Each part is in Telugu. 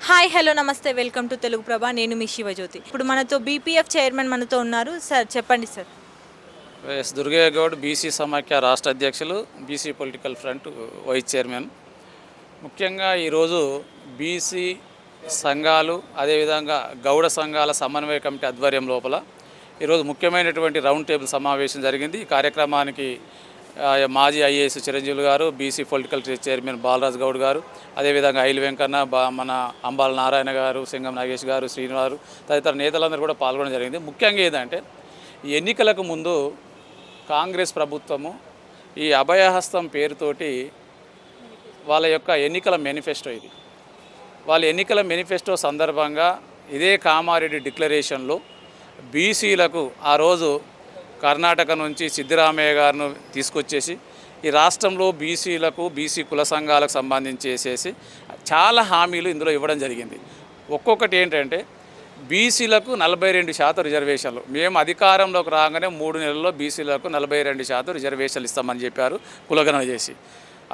హాయ్ హలో నమస్తే వెల్కమ్ టు తెలుగు ప్రభ. నేను మీ శివజ్యోతి. ఇప్పుడు మనతో బీపీఎఫ్ చైర్మన్ మనతో ఉన్నారు. సార్ చెప్పండి సార్. దుర్గయ్య గౌడ్ బీసీ సమాఖ్య రాష్ట్ర అధ్యక్షులు, BC political front vice chairman. ముఖ్యంగా ఈరోజు బీసీ సంఘాలు అదేవిధంగా గౌడ సంఘాల సమన్వయ కమిటీ ఆధ్వర్యం లోపల ఈరోజు ముఖ్యమైనటువంటి రౌండ్ టేబుల్ సమావేశం జరిగింది. ఈ కార్యక్రమానికి మాజీ ఐఏఎస్ చిరంజీవులు గారు, BC political chairman Balaraju Goud గారు, అదేవిధంగా ఐలు వెంకన్న, మన అంబాల నారాయణ గారు, సింగం నాగేష్ గారు, శ్రీనివారు తదితర నేతలందరూ కూడా పాల్గొనడం జరిగింది. ముఖ్యంగా ఏంటంటే ఈ ఎన్నికలకు ముందు కాంగ్రెస్ ప్రభుత్వము ఈ అభయహస్తం పేరుతోటి వాళ్ళ యొక్క ఎన్నికల మేనిఫెస్టో ఇది. వాళ్ళ ఎన్నికల మేనిఫెస్టో సందర్భంగా ఇదే కామారెడ్డి డిక్లరేషన్లో బీసీలకు ఆ రోజు కర్ణాటక నుంచి సిద్ధిరామయ్య గారిని తీసుకొచ్చేసి ఈ రాష్ట్రంలో బీసీలకు, బీసీ కుల సంఘాలకు సంబంధించేసేసి చాలా హామీలు ఇందులో ఇవ్వడం జరిగింది. ఒక్కొక్కటి ఏంటంటే బీసీలకు 42% రిజర్వేషన్లు. మేము అధికారంలోకి రాగానే 3 నెలల్లో బీసీలకు 42% రిజర్వేషన్లు ఇస్తామని చెప్పారు కులగణన చేసి.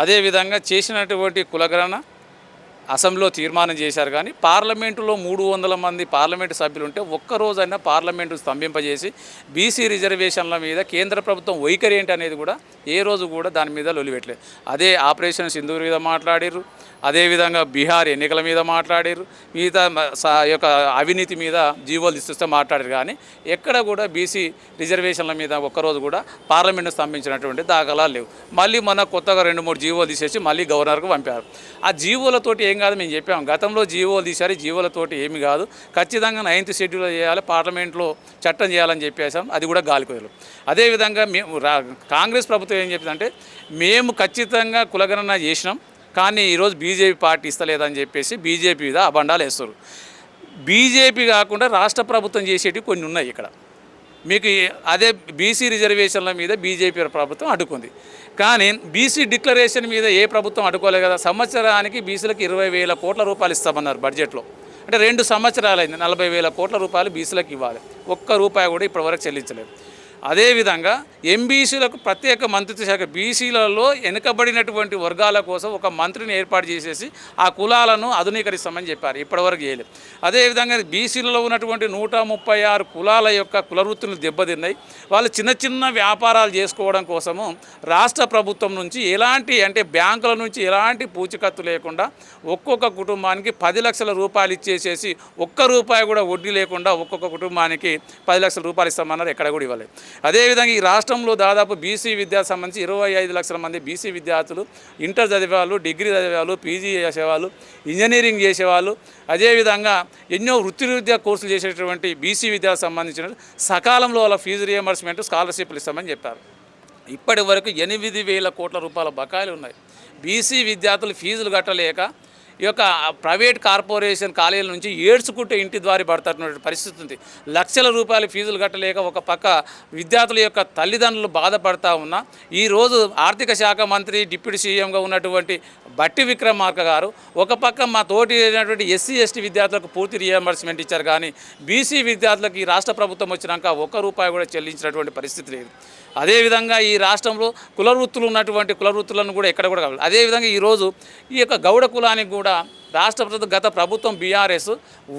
అదేవిధంగా చేసినటువంటి కులగణన అసెంబ్లీలో తీర్మానం చేశారు. కానీ పార్లమెంటులో 300 మంది పార్లమెంటు సభ్యులు ఉంటే ఒక్కరోజైనా పార్లమెంటు స్తంభింపజేసి బీసీ రిజర్వేషన్ల మీద కేంద్ర ప్రభుత్వం వైఖరి ఏంటి అనేది కూడా ఏ రోజు కూడా దాని మీద లొలిపెట్టలేదు. అదే ఆపరేషన్ సింధూర్ మీద మాట్లాడారు, అదేవిధంగా బీహార్ ఎన్నికల మీద మాట్లాడారు, మిగతా యొక్క అవినీతి మీద జీవోలు తీసుకొస్తే మాట్లాడారు. కానీ ఎక్కడ కూడా బీసీ రిజర్వేషన్ల మీద ఒక్కరోజు కూడా పార్లమెంటు స్తంభించినటువంటి దాఖలాలు లేవు. మళ్ళీ మన కొత్తగా 2-3 జీవోలు తీసేసి మళ్ళీ గవర్నర్కు పంపారు. ఆ జీవోలతోటి ఏం కాదు మేము చెప్పాము. గతంలో జీవోలు తీశారు, జీవోలతోటి ఏమి కాదు, ఖచ్చితంగా 9th షెడ్యూల్ చేయాలి, పార్లమెంట్లో చట్టం చేయాలని చెప్పేసాం. అది కూడా గాలికొదలు. అదేవిధంగా మేము కాంగ్రెస్ ప్రభుత్వం ఏం చెప్పిందంటే మేము ఖచ్చితంగా కులగణన చేసినాం, కానీ ఈరోజు బీజేపీ పార్టీ ఇస్తలేదని చెప్పేసి బీజేపీ మీద అబండాలు వేస్తారు. బీజేపీ కాకుండా రాష్ట్ర ప్రభుత్వం చేసేటివి కొన్ని ఉన్నాయి ఇక్కడ. మీకు అదే బీసీ రిజర్వేషన్ల మీద బీజేపీ ప్రభుత్వం అడ్డుకుంది, కానీ బీసీ డిక్లరేషన్ మీద ఏ ప్రభుత్వం అడ్డుకోలేదు కదా. సంవత్సరానికి బీసీలకు 20,000 కోట్ల రూపాయలు ఇస్తామన్నారు బడ్జెట్లో. అంటే 2 సంవత్సరాలైంది, 40,000 కోట్ల రూపాయలు బీసీలకు ఇవ్వాలి. ఒక్క రూపాయి కూడా ఇప్పటివరకు చెల్లించలేదు. అదేవిధంగా ఎంబీసీలకు ప్రత్యేక మంత్రిత్వ శాఖ, బీసీలలో వెనుకబడినటువంటి వర్గాల కోసం ఒక మంత్రిని ఏర్పాటు చేసేసి ఆ కులాలను ఆధునీకరిస్తామని చెప్పారు. ఇప్పటివరకు చేయలేదు. అదేవిధంగా బీసీలలో ఉన్నటువంటి 136 కులాల యొక్క కులవృత్తులు దెబ్బతిన్నాయి. వాళ్ళు చిన్న చిన్న వ్యాపారాలు చేసుకోవడం కోసము రాష్ట్ర ప్రభుత్వం నుంచి ఎలాంటి అంటే బ్యాంకుల నుంచి ఎలాంటి పూచికత్తు లేకుండా ఒక్కొక్క కుటుంబానికి 10 లక్షల రూపాయలు ఇచ్చేసేసి ఒక్క రూపాయి కూడా వడ్డీ లేకుండా ఒక్కొక్క కుటుంబానికి 10 లక్షల రూపాయలు ఇస్తామన్నారు. ఎక్కడ కూడా ఇవ్వలేదు. అదేవిధంగా ఈ రాష్ట్రంలో దాదాపు బీసీ విద్యకు సంబంధించి 25 లక్షల మంది బీసీ విద్యార్థులు ఇంటర్ చదివేవాళ్ళు, డిగ్రీ చదివేవాళ్ళు, పీజీ చేసేవాళ్ళు, ఇంజనీరింగ్ చేసేవాళ్ళు, అదేవిధంగా ఎన్నో వృత్తి విద్యా కోర్సులు చేసేటువంటి బీసీ విద్యకు సంబంధించిన సకాలంలో వాళ్ళ ఫీజు రియంబర్స్మెంట్, స్కాలర్షిప్లు ఇస్తామని చెప్పారు. ఇప్పటి వరకు 8,000 కోట్ల రూపాయల బకాయిలు ఉన్నాయి. బీసీ విద్యార్థులు ఫీజులు కట్టలేక ఈ యొక్క ప్రైవేట్ కార్పొరేషన్ కాలేజీల నుంచి ఏడ్చుకుంటే ఇంటి ద్వారా పడుతున్నటువంటి పరిస్థితి ఉంది. లక్షల రూపాయల ఫీజులు కట్టలేక ఒక పక్క విద్యార్థుల యొక్క తల్లిదండ్రులు బాధపడతా ఉన్నా, ఈరోజు ఆర్థిక శాఖ మంత్రి, డిప్యూటీ సీఎంగా ఉన్నటువంటి బట్టి విక్రమార్క గారు ఒక పక్క మా తోటి అయినటువంటి ఎస్సీ ఎస్టీ విద్యార్థులకు పూర్తి రియంబర్స్మెంట్ ఇచ్చారు. కానీ బీసీ విద్యార్థులకు ఈ రాష్ట్ర ప్రభుత్వం వచ్చినాక ఒక్క రూపాయి కూడా చెల్లించినటువంటి పరిస్థితి లేదు. అదేవిధంగా ఈ రాష్ట్రంలో కులవృత్తులు ఉన్నటువంటి కులవృత్తులను కూడా ఎక్కడ కూడా కావాలి. అదేవిధంగా ఈరోజు ఈ యొక్క గౌడ కులానికి కూడా రాష్ట్ర ప్రభుత్వం, గత ప్రభుత్వం బీఆర్ఎస్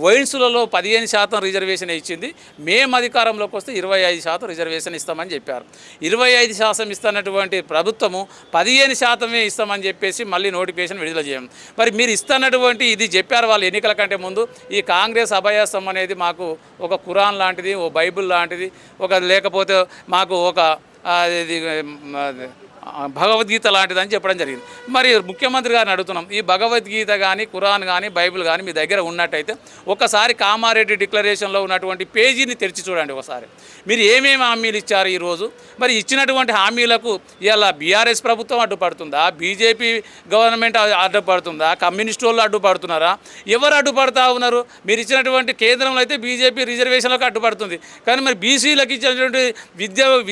వైన్స్లలో 15% రిజర్వేషన్ ఇచ్చింది. మేము అధికారంలోకి వస్తే 25% రిజర్వేషన్ ఇస్తామని చెప్పారు. 25% ఇస్తున్నటువంటి ప్రభుత్వము 15% ఇస్తామని చెప్పేసి మళ్ళీ నోటిఫికేషన్ విడుదల చేయం. మరి మీరు ఇస్తున్నటువంటి ఇది చెప్పారు వాళ్ళు ఎన్నికల కంటే ముందు. ఈ కాంగ్రెస్ అభయాస్తం అనేది మాకు ఒక ఖురాన్ లాంటిది, ఓ బైబిల్ లాంటిది, లేకపోతే మాకు ఒక ఇది భగవద్గీత లాంటిదని చెప్పడం జరిగింది. మరి ముఖ్యమంత్రి గారిని అడుగుతున్నాం, ఈ భగవద్గీత కానీ, ఖురాన్ కానీ, బైబిల్ కానీ మీ దగ్గర ఉన్నట్టయితే ఒకసారి కామారెడ్డి డిక్లరేషన్లో ఉన్నటువంటి పేజీని తెరిచి చూడండి. ఒకసారి మీరు ఏమేమి హామీలు ఇచ్చారు ఈరోజు. మరి ఇచ్చినటువంటి హామీలకు ఇలా బీఆర్ఎస్ ప్రభుత్వం అడ్డుపడుతుందా, బీజేపీ గవర్నమెంట్ అడ్డుపడుతుందా, కమ్యూనిస్ట్ వాళ్ళు అడ్డుపడుతున్నారా, ఎవరు అడ్డుపడతా ఉన్నారు? మీరు ఇచ్చినటువంటి కేంద్రంలో అయితే బీజేపీ రిజర్వేషన్లకు అడ్డుపడుతుంది, కానీ మరి బీసీలకు ఇచ్చినటువంటి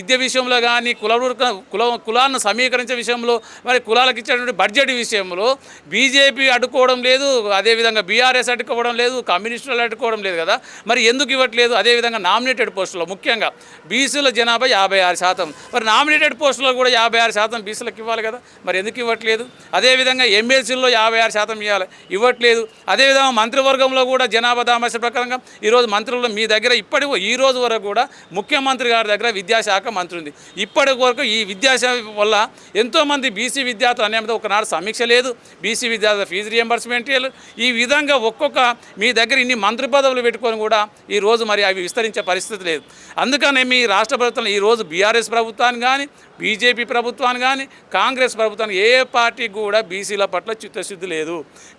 విద్య విషయంలో కానీ కులాలను సమీకరించే విషయంలో మరి కులాలకు ఇచ్చేటువంటి బడ్జెట్ విషయంలో బీజేపీ అడ్డుకోవడం లేదు, అదేవిధంగా బీఆర్ఎస్ అడ్డుకోవడం లేదు, కమ్యూనిస్టులు అడ్డుకోవడం లేదు కదా, మరి ఎందుకు ఇవ్వట్లేదు? అదేవిధంగా నామినేటెడ్ పోస్టులో ముఖ్యంగా బీసీల జనాభా 56%, మరి నామినేటెడ్ పోస్టులో కూడా 56% బీసీలకు ఇవ్వాలి కదా, మరి ఎందుకు ఇవ్వట్లేదు? అదేవిధంగా ఎమ్మెల్సీల్లో 56% ఇవ్వాలి, ఇవ్వట్లేదు. అదేవిధంగా మంత్రివర్గంలో కూడా జనాభా దామాష ప్రకారంగా ఈరోజు మంత్రులు మీ దగ్గర ఈ రోజు వరకు కూడా ముఖ్యమంత్రి గారి దగ్గర విద్యాశాఖ మంత్రి ఉంది. ఇప్పటి వరకు ఈ విద్యాశాఖ వల్ల ఎంతోమంది బీసీ విద్యార్థులు అనేది ఒకనాడు సమీక్ష లేదు, బీసీ విద్యార్థుల ఫీజు రియంబర్స్మెంట్ లేదు. ఈ విధంగా ఒక్కొక్క మీ దగ్గర ఇన్ని మంత్రి పదవులు పెట్టుకొని కూడా ఈరోజు మరి అవి విస్తరించే పరిస్థితి లేదు. అందుకనే మీ రాష్ట్ర ప్రభుత్వం ఈరోజు బీఆర్ఎస్ ప్రభుత్వాన్ని కానీ, బీజేపీ ప్రభుత్వాన్ని కానీ, కాంగ్రెస్ ప్రభుత్వాన్ని ఏ పార్టీ కూడా బీసీల పట్ల చిత్తశుద్ధి లేదు.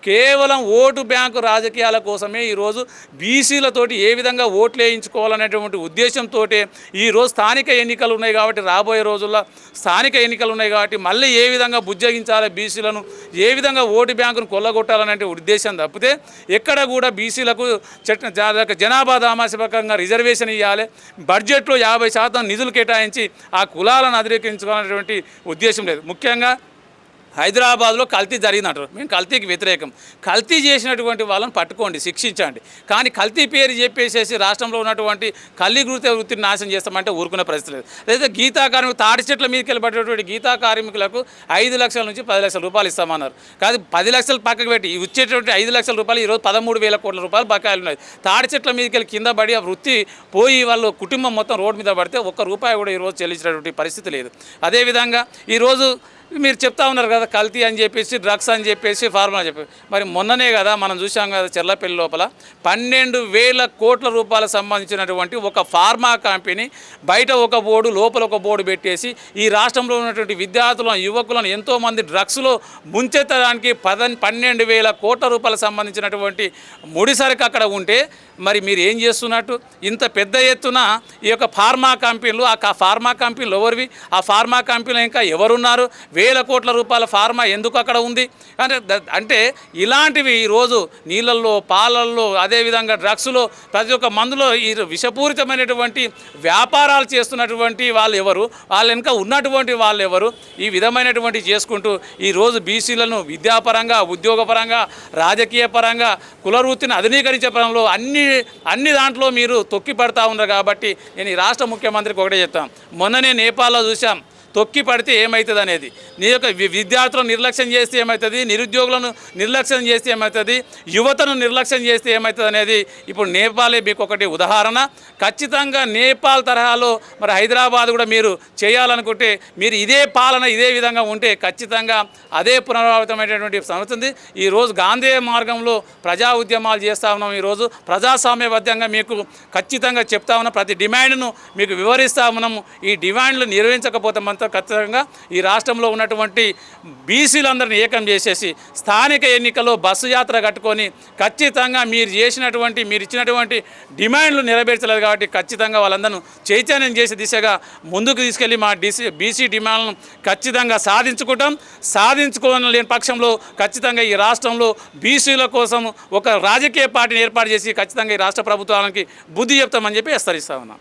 కేవలం ఓటు బ్యాంకు రాజకీయాల కోసమే ఈరోజు బీసీలతోటి ఏ విధంగా ఓట్లు వేయించుకోవాలనేటువంటి ఉద్దేశంతో ఈరోజు స్థానిక ఎన్నికలు ఉన్నాయి కాబట్టి, రాబోయే రోజుల్లో స్థానిక ఎన్నికలు ఉన్నాయి కాబట్టి మళ్ళీ ఏ విధంగా బుజ్జగించాలి బీసీలను, ఏ విధంగా ఓటు బ్యాంకును కొల్లగొట్టాలనే ఉద్దేశం తప్పితే ఎక్కడ కూడా బీసీలకు జనాభా దామాషపకంగా రిజర్వేషన్ ఇవ్వాలి, బడ్జెట్లో 50% నిధులు కేటాయించి ఆ కులాలను అధిరేకించుకోవాలనేటువంటి ఉద్దేశం లేదు. ముఖ్యంగా హైదరాబాద్లో కల్తీ జరిగిందంటారు, మేము కల్తీకి వ్యతిరేకం. కల్తీ చేసినటువంటి వాళ్ళని పట్టుకోండి, శిక్షించండి. కానీ కల్తీ పేరు చెప్పేసేసి రాష్ట్రంలో ఉన్నటువంటి వృత్తిని నాశనం చేస్తామంటే ఊరుకునే పరిస్థితి లేదు. లేదా గీతా కార్మికులు తాడి చెట్ల మీదకి వెళ్ళబడేటువంటి గీతా కార్మికులకు 5 లక్షల నుంచి 10 లక్షల రూపాయలు ఇస్తామన్నారు. కాదు 10 లక్షలు పక్కకు పెట్టి వచ్చేటువంటి 5 లక్షల రూపాయలు ఈరోజు 13,000 కోట్ల రూపాయలు బకాయిలు ఉన్నాయి. తాడి చెట్ల మీదకి వెళ్ళి కింద పడి ఆ వృత్తి పోయి వాళ్ళు కుటుంబం మొత్తం రోడ్డు మీద పడితే ఒక్క రూపాయి కూడా ఈరోజు చెల్లించినటువంటి పరిస్థితి లేదు. అదేవిధంగా ఈరోజు మీరు చెప్తా ఉన్నారు కదా కల్తీ అని చెప్పేసి, డ్రగ్స్ అని చెప్పేసి, ఫార్ములా చెప్పి, మరి మొన్ననే కదా మనం చూసాం కదా చెర్లపల్లి లోపల 12,000 కోట్ల రూపాయలకు సంబంధించినటువంటి ఒక ఫార్మా కంపెనీ బయట ఒక బోర్డు లోపల ఒక బోర్డు పెట్టేసి ఈ రాష్ట్రంలో ఉన్నటువంటి విద్యార్థులను, యువకులను ఎంతోమంది డ్రగ్స్లో ముంచెత్తడానికి 12,000 కోట్ల రూపాయలకు సంబంధించినటువంటి ముడిసరికి అక్కడ ఉంటే మరి మీరు ఏం చేస్తున్నట్టు? ఇంత పెద్ద ఎత్తున ఈ యొక్క ఫార్మా కంపెనీలు, ఆ ఫార్మా కంపెనీలు ఎవరివి? ఆ ఫార్మా కంపెనీలు ఇంకా ఎవరున్నారు? 1,000 కోట్ల రూపాయల ఫార్మా ఎందుకు అక్కడ ఉంది అంటే ఇలాంటివి ఈరోజు నీళ్ళల్లో, పాలల్లో, అదేవిధంగా డ్రగ్స్లో, ప్రతి ఒక్క మందులో ఈ విషపూరితమైనటువంటి వ్యాపారాలు చేస్తున్నటువంటి వాళ్ళు ఎవరు? వాళ్ళ వెనుక ఉన్నటువంటి వాళ్ళు ఎవరు? ఈ విధమైనటువంటి చేసుకుంటూ ఈరోజు బీసీలను విద్యాపరంగా, ఉద్యోగపరంగా, రాజకీయ పరంగా, కులవృత్తిని అధునీకరించే పరంలో అన్ని దాంట్లో మీరు తొక్కి పడతా ఉన్నారు. కాబట్టి నేను ఈ రాష్ట్ర ముఖ్యమంత్రికి ఒకటే చెప్తాను, మొన్ననే నేపాల్లో చూసాం తొక్కి పడితే ఏమవుతుంది అనేది. నీ యొక్క విద్యార్థులను నిర్లక్ష్యం చేస్తే ఏమవుతుంది, నిరుద్యోగులను నిర్లక్ష్యం చేస్తే ఏమవుతుంది, యువతను నిర్లక్ష్యం చేస్తే ఏమవుతుంది అనేది ఇప్పుడు నేపాలే మీకు ఒకటి ఉదాహరణ. ఖచ్చితంగా నేపాల్ తరహాలో మరి హైదరాబాద్ కూడా మీరు చేయాలనుకుంటే మీరు ఇదే పాలన ఇదే విధంగా ఉంటే ఖచ్చితంగా అదే పునరావృతమైనటువంటి సంవత్సరం. ఈరోజు గాంధీ మార్గంలో ప్రజా ఉద్యమాలు చేస్తూ ఉన్నాం. ఈరోజు ప్రజాస్వామ్యబద్ధంగా మీకు ఖచ్చితంగా చెప్తా ఉన్నాం, ప్రతి డిమాండ్ను మీకు వివరిస్తూ ఉన్నాము. ఈ డిమాండ్లు నిర్వహించకపోతే ఖచ్చితంగా ఈ రాష్ట్రంలో ఉన్నటువంటి బీసీలందరినీ ఏకం చేసేసి స్థానిక ఎన్నికల్లో బస్సు యాత్ర కట్టుకొని ఖచ్చితంగా మీరు ఇచ్చినటువంటి డిమాండ్లు నెరవేర్చలేదు కాబట్టి ఖచ్చితంగా వాళ్ళందరూ చైతన్యం చేసే దిశగా ముందుకు తీసుకెళ్ళి మా బీసీ డిమాండ్లను ఖచ్చితంగా సాధించుకోలేని పక్షంలో ఖచ్చితంగా ఈ రాష్ట్రంలో బీసీల కోసం ఒక రాజకీయ పార్టీని ఏర్పాటు చేసి ఖచ్చితంగా ఈ రాష్ట్ర ప్రభుత్వానికి బుద్ధి చెప్తామని చెప్పి హెచ్చరిస్తా ఉన్నాం.